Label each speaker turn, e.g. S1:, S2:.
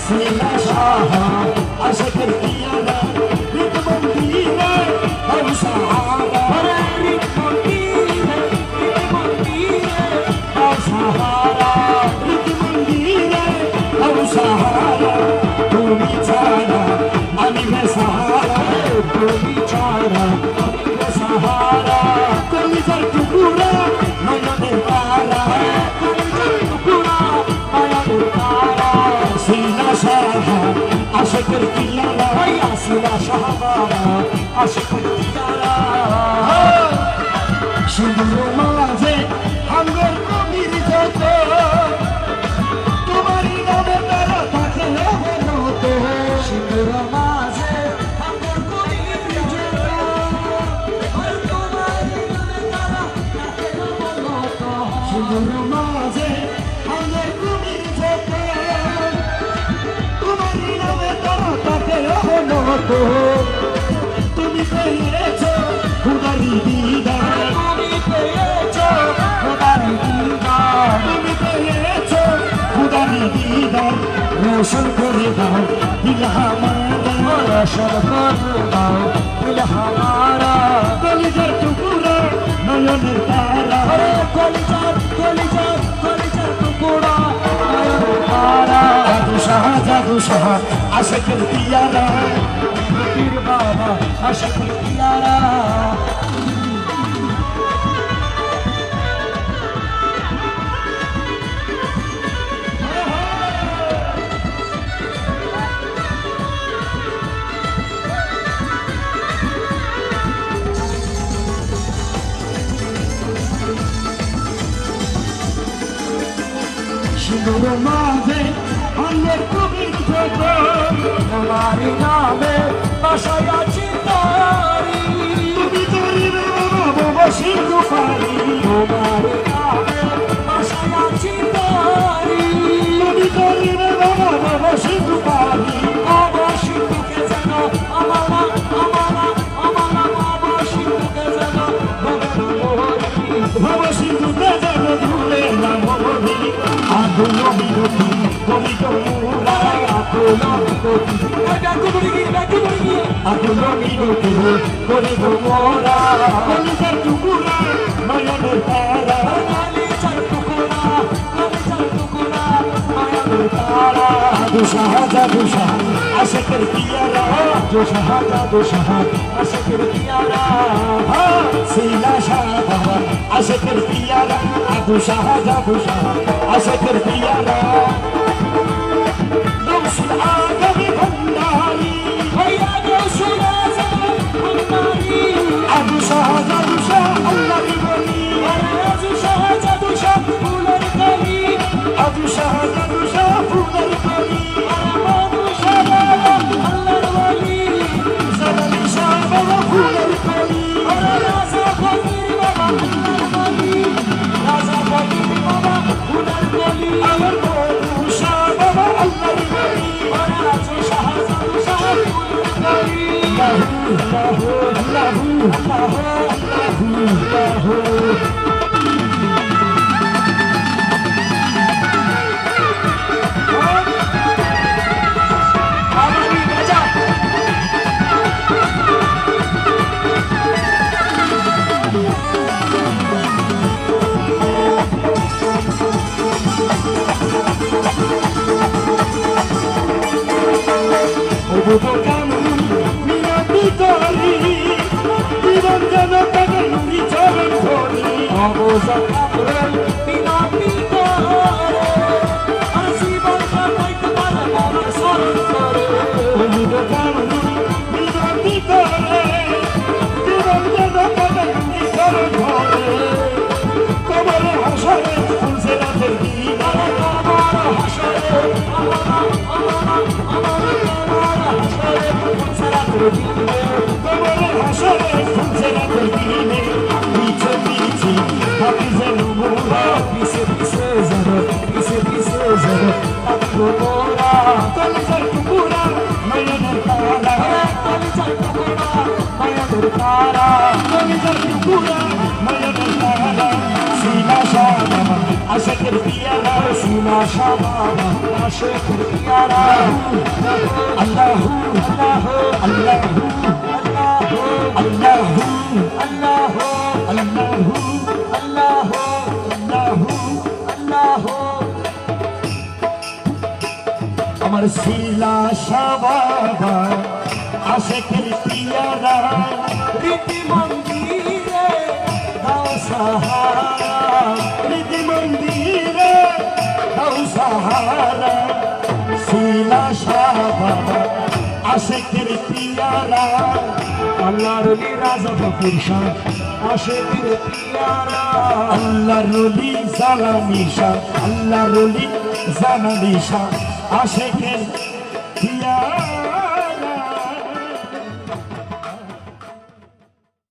S1: सीना शाह अशकर पियारा रिक मंदीरे हम सहारा अरे रिक मंदीरे हम सहारा रिक मंदीरे हम सहारा তুমি ছাড়া আমি বেসাহারা তুমি ছাড়া আমি বেসাহারা কলিজার টুকরা নয়নের তারা কলিজার টুকরা নয়নের তারা सीना शाह आशिकर पियारा सीना शाह आशिकर पियारा सुंदर माजे हमगर कबीर যত তোমারই নামে তারা থাকে হলো তো সুন্দর মাঝে हमगर कबीर যত আর তোমারই নামে তারা থাকে হলো তো সুন্দর মাঝে हमगर कबीर যত তুমি পেয়েছো খুদারি দিদার তুমি পেয়েছো খুদারি দিদার তুমি পেয়েছো খুদারি দিদার রোশন করে দাও দিল হামারা রোশন করে দাও দিল হামারা কলিজার টুকরা নয়নের তারা আরে কলিজার কলিজার কলিজার টুকরা নয়নের তারা জাদু শাহ আশিকের পিয়ারা পীর বাবা আশিকের পিয়ারা সুন্দর মাঝে हमगर कबीर যত তোমারই নামে বাসায় আছি তারি তুমি তারি রে বাবা সিন্ধু পারি তোমারই নামে বাসায় আছি তারি তুমি তারি রে বাবা সিন্ধু পারি বাবা সিন্ধুকে যেন আমার বাবা সিন্ধুকে যেন বাবা সিন্ধুকে যেন ভুলে না মরি আগুলো বিরতি তুমি তো মুরাই আগুলো বিরতি আগুলো বিরতি করে গো মোরা কলিজার টুকরা নয়নের তারা কলিজার টুকরা নয়নের তারা জাদু শাহ আশিকের পিয়ারা জাদু শাহ আশিকের পিয়ারা सीना शाह आशिकर पियारा जादू शाह आशिकर पियारा गौसुल आजम भंडारी भैया गौसुल आजम भंडारी जादू शाह अल्लाह की बोली जादू शाह फूलर कली जादू शाह फूलर कली जादू शाह अल्लाहर वली जादू शाह फूलर कली राजा फकीर बाबा फूलर कली अमर शाह बाबा अल्लाहर वली राजा शाह फूलर कली सीना शाह आशिकर पियारा সিনা শাবাবা আশিকের পিয়ারা আল্লাহু আল্লাহু আল্লাহু আল্লাহু আল্লাহু আল্লাহু আল্লাহু আল্লাহু আল্লাহু আমার সিলা শাবাবা আশিকের পিয়ারা রীতি মন্দিরে দাও সাহারা রীতি মন্দিরে দাও সাহারা সিলা শাবাবা আশিকের পিয়ারা আল্লাহর ওলি রাজা ফকির শাহ আশিকের পিয়ারা আল্লাহর ওলি জালামি শাহ আল্লাহর ওলি জালামি শাহ আশিকের